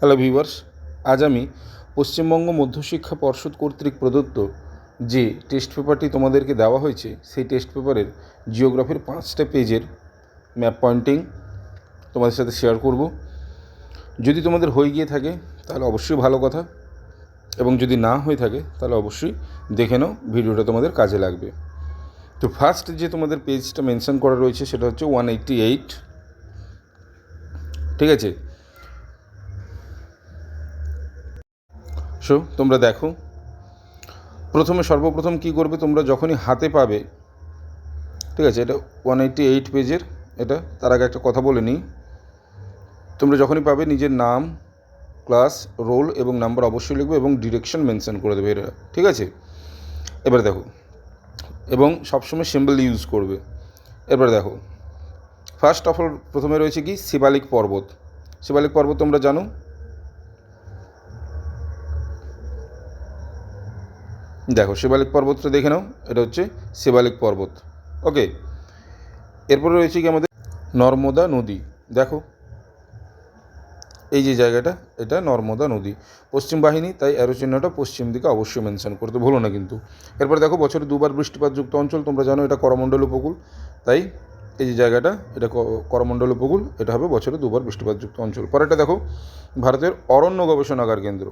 Hello viewers, আজ আমি পশ্চিমবঙ্গ মধ্যশিক্ষা পর্ষদ কর্তৃক প্রদত্ত যে টেস্ট পেপারটি তোমাদেরকে দেওয়া হয়েছে সেই টেস্ট পেপারের জিওগ্রাফির 5টা পেজের ম্যাপ পয়েন্টিং তোমাদের সাথে শেয়ার করব। যদি তোমাদের হয়ে গিয়ে থাকে তাহলে অবশ্যই ভালো কথা, এবং যদি না হয়ে থাকে তাহলে অবশ্যই দেখে নাও, ভিডিওটা তোমাদের কাজে লাগবে। তো ফার্স্ট যে তোমাদের পেজটা মেনশন করা রয়েছে সেটা হচ্ছে 188, ঠিক আছে। সো তোমরা দেখো, সর্বপ্রথম কি করবে, তোমরা যখনই হাতে পাবে, ঠিক আছে, এটা 188 পেজের, এটা তার আগে একটা কথা বলে নিই, তোমরা যখনই পাবে নিজের নাম, ক্লাস, রোল এবং নাম্বার অবশ্যই লিখবে এবং ডিরেকশন মেনশন করে দেবে, এটা ঠিক আছে। এবার দেখো, এবং সবসময় সিম্বল ইউজ করবে। এবার দেখো, ফার্স্ট অফ অল প্রথমে রয়েছে কি শিবালিক পর্বত। শিবালিক পর্বত তোমরা জানো, দেখো শিবালিক পর্বতটা দেখে নাও, এটা হচ্ছে শিবালিক পর্বত। ওকে, এরপরে রয়েছে কি আমাদের নর্মদা নদী। দেখো এই যে জায়গাটা, এটা নর্মদা নদী, পশ্চিম বাহিনী, তাই অ্যারো চিহ্নটা পশ্চিম দিকে অবশ্যই মেনশন করতে ভুলো না কিন্তু। এরপর দেখো বছরে 2বার বৃষ্টিপাতযুক্ত অঞ্চল, তোমরা জানো এটা করমণ্ডল উপকূল, তাই এই যে জায়গাটা এটা করমণ্ডল উপকূল, এটা হবে বছরে 2বার বৃষ্টিপাতযুক্ত অঞ্চল। পরেরটা দেখো ভারতের অরণ্য গবেষণাগার কেন্দ্র।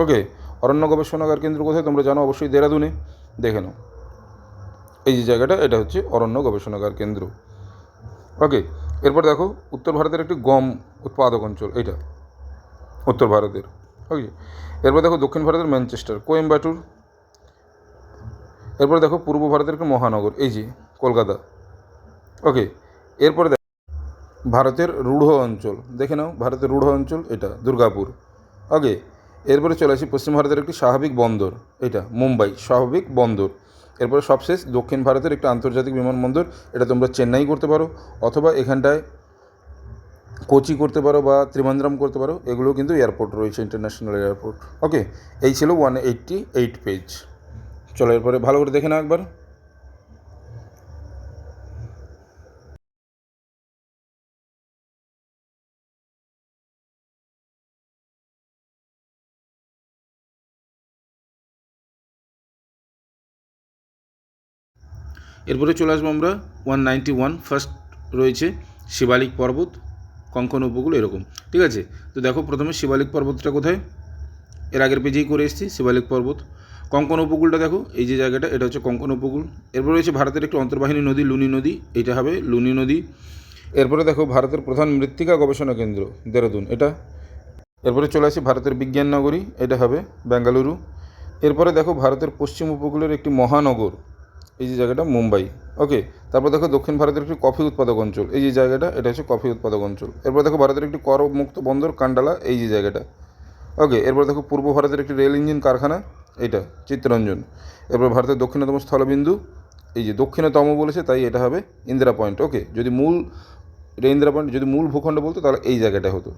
ওকে, অরণ্য গবেষণাগার কেন্দ্র কোথায় তোমরা জানো অবশ্যই, দেরাদুনে, দেখে নাও এই যে জায়গাটা, এটা হচ্ছে অরণ্য গবেষণাগার কেন্দ্র। ওকে, এরপর দেখো উত্তর ভারতের একটি গম উৎপাদক অঞ্চল, এটা উত্তর ভারতের। ওকে, এরপর দেখো দক্ষিণ ভারতের ম্যানচেস্টার, কোয়েম্বাটুর। এরপর দেখো পূর্ব ভারতের একটি মহানগর, এই যে কলকাতা। ওকে, এরপরে দেখো ভারতের রূঢ় অঞ্চল, দেখে নাও ভারতের রূঢ় অঞ্চল, এটা দুর্গাপুর। ওকে, এরপরে চলে আসি পশ্চিম ভারতের একটি স্বাভাবিক বন্দর, এটা মুম্বাই স্বাভাবিক বন্দর। এরপরে সবশেষ দক্ষিণ ভারতের একটি আন্তর্জাতিক বিমানবন্দর, এটা তোমরা চেন্নাই করতে পারো, অথবা এখানটায় কোচি করতে পারো বা ত্রিভান্দ্রম করতে পারো, এগুলো কিন্তু এয়ারপোর্ট রয়েছে, ইন্টারন্যাশনাল এয়ারপোর্ট। ওকে, এই ছিল 188 পেজ। চলো এরপরে ভালো করে দেখে নাও একবার। এরপরে চলে আসবো আমরা 191, ফার্স্ট রয়েছে শিবালিক পর্বত, কঙ্কন উপকূল, এরকম, ঠিক আছে। তো দেখো প্রথমে শিবালিক পর্বতটা কোথায়, এর আগের পেজেই করে এসেছি শিবালিক পর্বত। কঙ্কন উপকূলটা দেখো এই যে জায়গাটা, এটা হচ্ছে কঙ্কন উপকূল। এরপর রয়েছে ভারতের একটি অন্তর্বাহিনী নদী লুনি নদী, এটা হবে লুনি নদী। এরপরে দেখো ভারতের প্রধান মৃত্তিকা গবেষণা কেন্দ্র দেরাদুন, এটা। এরপরে চলে আসি ভারতের বিজ্ঞান নগরী, এটা হবে বেঙ্গালুরু। এরপরে দেখো ভারতের পশ্চিম উপকূলের একটি মহানগর, এই যে জায়গাটা মুম্বাই। ওকে, তারপর দেখো দক্ষিণ ভারতের একটি কফি উৎপাদক অঞ্চল, এই যে জায়গাটা, এটা হচ্ছে কফি উৎপাদক অঞ্চল। এরপর দেখো ভারতের একটি করমুক্ত বন্দর কান্ডালা, এই যে জায়গাটা। ওকে, এরপর দেখো পূর্ব ভারতের একটি রেল ইঞ্জিন কারখানা, এটা চিত্তরঞ্জন। এরপর ভারতের দক্ষিণতম স্থলবিন্দু, এই যে দক্ষিণতম বলেছে তাই এটা হবে ইন্দিরা পয়েন্ট। ওকে, যদি মূল, এটা ইন্দিরা পয়েন্ট, যদি মূল ভূখণ্ড বলতো তাহলে এই জায়গাটা হতো।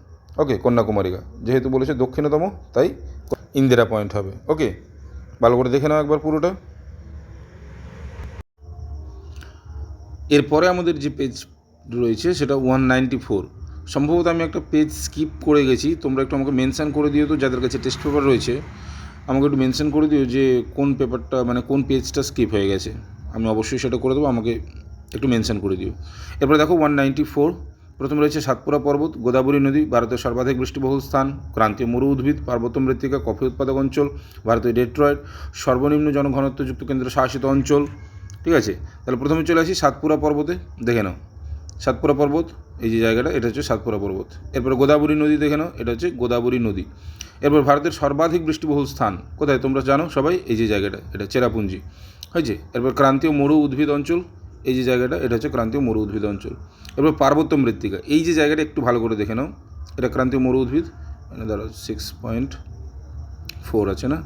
ওকে, কন্যাকুমারিকা, যেহেতু বলেছে দক্ষিণতম তাই ইন্দিরা পয়েন্ট হবে। ওকে, ভালো করে দেখে নাও একবার পুরোটা। এরপরে আমাদের যে পেজ রয়েছে সেটা 194, সম্ভবত আমি একটা পেজ স্কিপ করে গেছি, তোমরা একটু আমাকে মেনশান করে দিও, তো যাদের কাছে টেস্ট পেপার রয়েছে আমাকে একটু মেনশান করে দিও যে কোন পেপারটা, মানে কোন পেজটা স্কিপ হয়ে গেছে, আমি অবশ্যই সেটা করে দেবো, আমাকে একটু মেনশান করে দিও। এরপরে দেখো 194, প্রথম রয়েছে সাতপুরা পর্বত, গোদাবরী নদী, ভারতের সর্বাধিক বৃষ্টিবহুল স্থান, ক্রান্তীয় মরু উদ্ভিদ, পার্বত্য মৃত্তিকা, কফি উৎপাদক অঞ্চল, ভারতের ডেট্রয়েট, সর্বনিম্ন জনঘনত্বযুক্ত কেন্দ্র শাসিত অঞ্চল, ঠিক আছে। তাহলে প্রথমে চলে আসি সাতপুরা পর্বতে, দেখে নাও সাতপুরা পর্বত, এই যে জায়গাটা, এটা হচ্ছে সাতপুরা পর্বত। এরপর গোদাবরী নদী দেখে নাও, এটা হচ্ছে গোদাবরী নদী। এরপর ভারতের সর্বাধিক বৃষ্টিবহুল স্থান কোথায় তোমরা জানো সবাই, এই যে জায়গাটা, এটা চেরাপুঞ্জি, হয়েছে। এরপর ক্রান্তীয় মরু উদ্ভিদ অঞ্চল, এই যে জায়গাটা, এটা হচ্ছে ক্রান্তীয় মরু উদ্ভিদ অঞ্চল। এরপর পার্বত্য মৃত্তিকা, এই যে জায়গাটা একটু ভালো করে দেখে নাও, এটা ক্রান্তীয় মরু উদ্ভিদ, মানে ধরো 6.4 আছে না,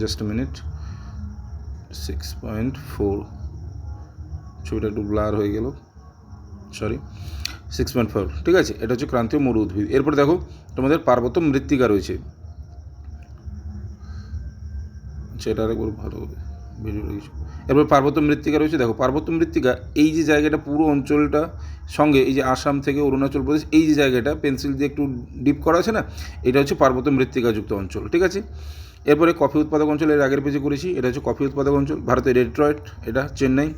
জাস্ট মিনিট, 6.4, ছবিটা একটু ব্লার হয়ে গেল, সরি, 6.4, ঠিক আছে। এটা হচ্ছে ক্রান্তীয় মরু উদ্ভিদ। এরপর দেখো তোমাদের পার্বত্য মৃত্তিকা রয়েছে, সেটা আরেকবার ভালো হবে, ভিডিও রয়েছে। এরপর পার্বত্য মৃত্তিকা রয়েছে। দেখো পার্বত্য মৃত্তিকা এই যে জায়গাটা পুরো অঞ্চলটা সঙ্গে এই যে আসাম থেকে অরুণাচল প্রদেশ এই যে জায়গাটা পেন্সিল দিয়ে একটু ডিপ করা আছে না, এটা হচ্ছে পার্বত্য মৃত্তিকাযুক্ত অঞ্চল, ঠিক আছে। এরপরে কফি উৎপাদক অঞ্চল এর আগের পেজে করেছি, এটা হচ্ছে কফি উৎপাদক অঞ্চল, ভারতের ডেট্রয়েট, এটা চেন্নাই।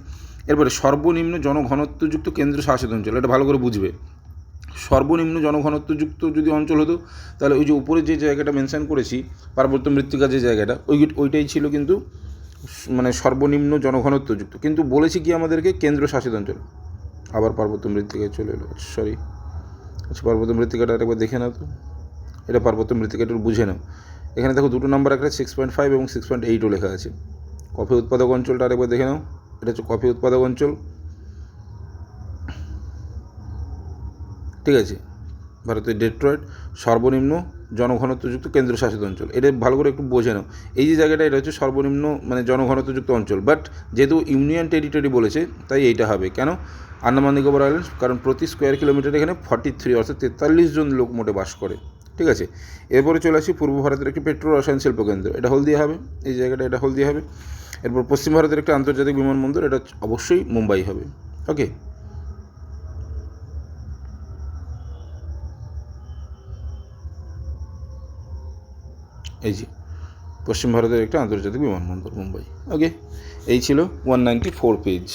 এরপরে সর্বনিম্ন জনঘনত্বযুক্ত কেন্দ্রশাসিত অঞ্চল, এটা ভালো করে বুঝবে। সর্বনিম্ন জনঘনত্বযুক্ত যদি অঞ্চল হতো তাহলে ওই যে উপরে যে জায়গাটা মেনশন করেছি পার্বত্য মৃত্তিকা যে জায়গাটা ওইটাই ছিল কিন্তু মানে সর্বনিম্ন জনঘনত্বযুক্ত, কিন্তু বলেছি কি আমাদেরকে কেন্দ্রশাসিত অঞ্চল। আবার পার্বত্য মৃত্তিকায় চলে এলো, সরি। আচ্ছা পার্বত্য মৃত্তিকাটা একবার দেখে নাও তো, এটা পার্বত্য মৃত্তিকাটা বুঝে নাও। এখানে দেখো দুটো নাম্বার একটা 6.5 এবং 6.8ও লেখা আছে। কফি উৎপাদক অঞ্চলটা আরেকবার দেখে নাও, এটা হচ্ছে কফি উৎপাদক অঞ্চল, ঠিক আছে। ভারতের ডেট্রয়েট সর্বনিম্ন জনঘনত্বযুক্ত কেন্দ্রশাসিত অঞ্চল, এটা ভালো করে একটু বোঝে নাও। এই যে জায়গাটা এটা হচ্ছে সর্বনিম্ন মানে জনঘনত্বযুক্ত অঞ্চল, বাট যেহেতু ইউনিয়ন টেরিটরি বলেছে তাই এইটা হবে। কেন আন্দামান নিকোবর আইল্যান্ডস? কারণ প্রতি স্কোয়ার কিলোমিটার এখানে 43 অর্থাৎ 43 জন লোক মোটে বাস করে, ঠিক আছে। এরপরে চলে আসি পূর্ব ভারতের একটি পেট্রো রসায়ন শিল্পকেন্দ্র, এটা হলদিয়া হবে, এই জায়গাটা এটা হলদিয়া হবে। এরপর পশ্চিম ভারতের একটি আন্তর্জাতিক বিমানবন্দর, এটা অবশ্যই মুম্বাই হবে, ওকে। এই যে পশ্চিম ভারতের একটা আন্তর্জাতিক বিমানবন্দর মুম্বাই, ওকে। এই ছিল 194 পেজ,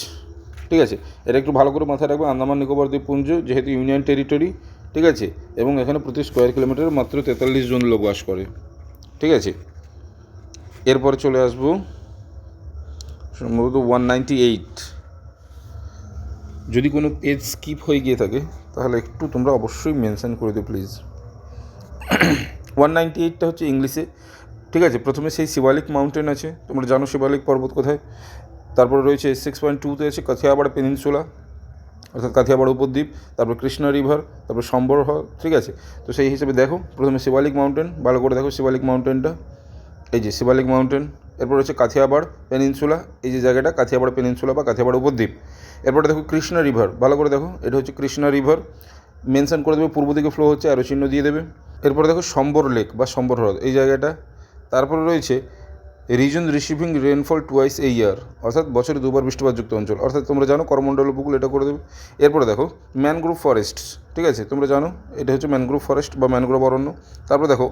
ঠিক আছে। এটা একটু ভালো করে মাথায় রাখবে, আন্দামান নিকোবর দ্বীপপুঞ্জ যেহেতু ইউনিয়ন টেরিটরি, ঠিক আছে, এবং এখানে প্রতি স্কোয়ার কিলোমিটার মাত্র 43 জন লোক বাস করে, ঠিক আছে। এরপরে চলে আসবো সম্ভবত 198। যদি কোনো পেজ স্কিপ হয়ে গিয়ে থাকে তাহলে একটু তোমরা অবশ্যই মেনশন করে দিও প্লিজ। 198টা হচ্ছে ইংলিশে, ঠিক আছে। প্রথমে সেই শিবালিক মাউন্টেন আছে, তোমরা জানো শিবালিক পর্বত কোথায়। তারপরে রয়েছে 6.2তে আছে কাথিয়াবাড় পেনিনসুলা অর্থাৎ কাথিয়াবাড় উপদ্বীপ, তারপর কৃষ্ণা রিভার, তারপর সম্বর, ঠিক আছে। তো সেই হিসেবে দেখো প্রথমে শিবালিক মাউন্টেন, ভালো করে দেখো শিবালিক মাউন্টেনটা, এই যে শিবালিক মাউন্টেন। এরপর হচ্ছে কাথিয়াবাড় পেনিনসুলা, এই যে জায়গাটা কাথিয়াবাড় পেনিনসুলা বা কাথিয়াবাড় উপদ্বীপ। এরপরে দেখো কৃষ্ণা রিভার, ভালো করে দেখো এটা হচ্ছে কৃষ্ণা রিভার, মেনশন করে দেবে, পূর্ব দিকে ফ্লো হচ্ছে, অ্যারো চিহ্ন দিয়ে দেবে। এরপরে দেখো সম্বর লেক বা সম্বর হ্রদ, এই জায়গাটা। তারপরে রয়েছে রিজন রিসিভিং রেনফল টুয়াইস এ ইয়ার, অর্থাৎ বছরে দুবার বৃষ্টিপাতযুক্ত অঞ্চল, অর্থাৎ তোমরা জানো করমণ্ডল উপকূল, এটা করে দেবে। এরপরে দেখো ম্যানগ্রোভ ফরেস্ট, ঠিক আছে, তোমরা জানো এটা হচ্ছে ম্যানগ্রোভ ফরেস্ট বা ম্যানগ্রোভ অরণ্য। তারপরে দেখো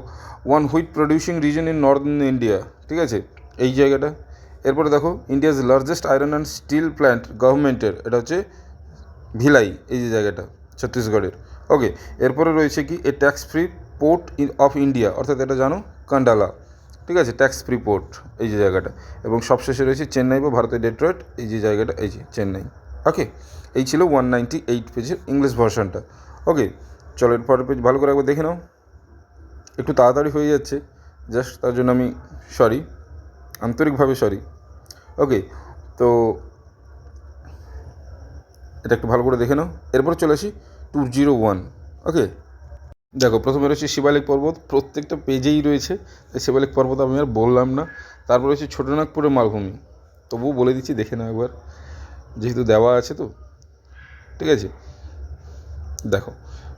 one wheat producing reason in Northern India, ঠিক আছে, এই জায়গাটা। এরপরে দেখো India's largest iron and steel plant গভর্নমেন্টের, এটা হচ্ছে ভিলাই, এই যে জায়গাটা ছত্তিশগড়ের, ওকে। এরপরে রয়েছে কি a tax free port of India, অর্থাৎ এটা জানো কান্ডালা, ঠিক আছে, ট্যাক্স ফ্রি পোর্ট, এই যে জায়গাটা। এবং সবশেষে রয়েছে চেন্নাই বা ভারতের ডেট্রয়েট, এই যে জায়গাটা, এই যে চেন্নাই, ওকে। এই ছিল 198 পেজের ইংলিশ ভার্সনটা, ওকে। চলো এরপরের পেজ ভালো করে একবার দেখে নাও, একটু তাড়াতাড়ি হয়ে যাচ্ছে জাস্ট তার জন্য আমি সরি, আন্তরিকভাবে সরি, ওকে। তো এটা একটু ভালো করে দেখে নাও। এরপরে চলে আসি 201, ওকে। দেখো প্রথমে রয়েছে শিবালিক পর্বত, প্রত্যেকটা পেজেই রয়েছে, শিবালিক পর্বত আমি আর বললাম না। তারপর রয়েছে ছোটনাগপুরের মালভূমি, তবুও বলে দিচ্ছি দেখে নাও একবার, যেহেতু দেওয়া আছে তো, ঠিক আছে। দেখো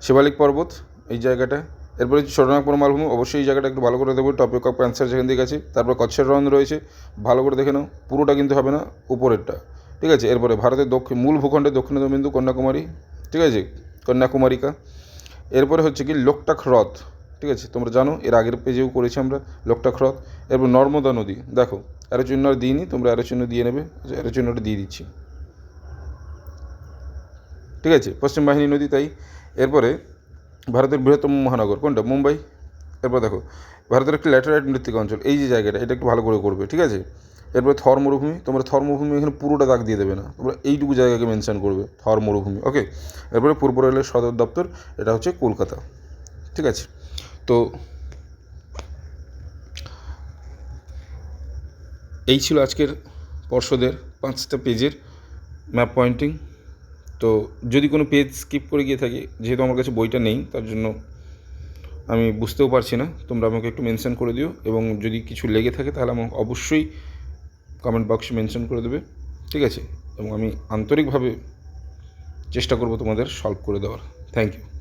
শিবালিক পর্বত এই জায়গাটা, এরপরে হচ্ছে ছোটনাগপুর মালভূমি, অবশ্যই এই জায়গাটা একটু ভালো করে দেবো, টপিক অফ অ্যান্সার যেখান থেকে আছে। তারপর কচ্ছের রন রয়েছে, ভালো করে দেখে নাও, পুরোটা কিন্তু হবে না, উপরেরটা, ঠিক আছে। এরপরে ভারতের মূল ভূখণ্ডের দক্ষিণতম বিন্দু কন্যাকুমারী, ঠিক আছে, কন্যাকুমারিকা। এরপরে হচ্ছে কি লোকটাক হ্রদ, ঠিক আছে, তোমরা জানো এর আগের পেজেও করেছি আমরা লোকটাক হ্রদ। এরপর নর্মদা নদী, দেখো অ্যারো চিহ্ন আর দিইনি, তোমরা অ্যারো চিহ্ন দিয়ে নেবে, অ্যারো চিহ্নটা দিয়ে দিচ্ছি, ঠিক আছে, পশ্চিম বাহিনী নদী তাই। এরপরে ভারতের বৃহত্তম মহানগর কোনটা? মুম্বাই। এরপর দেখো ভারতের একটি ল্যাটেরাইট মৃত্তিকা অঞ্চল, এই যে জায়গাটা, এটা একটু ভালো করে করবে, ঠিক আছে। এরপরে থর মরুভূমি, তোমরা থর মরুভূমি এখানে পুরোটা দাগ দিয়ে দেবে না, তোমরা এইটুকু জায়গাকে মেনশন করবে, থর মরুভূমি, ওকে। এরপরে পূর্ব রেলের সদর দপ্তর, এটা হচ্ছে কলকাতা, ঠিক আছে। তো এই ছিল আজকের পর্ষদের 5টা পেজের ম্যাপ পয়েন্টিং। তো যদি কোনো পেজ স্কিপ করে গিয়ে থাকে, যেহেতু আমার কাছে বইটা নেই তার জন্য আমি বুঝতেও পারছি না, তোমরা আমাকে একটু মেনশন করে দিও, এবং যদি কিছু লেগে থাকে তাহলে আমাকে অবশ্যই কমেন্ট বক্সে মেনশন করে দেবে, ঠিক আছে। এবং আমি আন্তরিকভাবে চেষ্টা করব তোমাদের সলভ করে দেওয়ার। Thank you.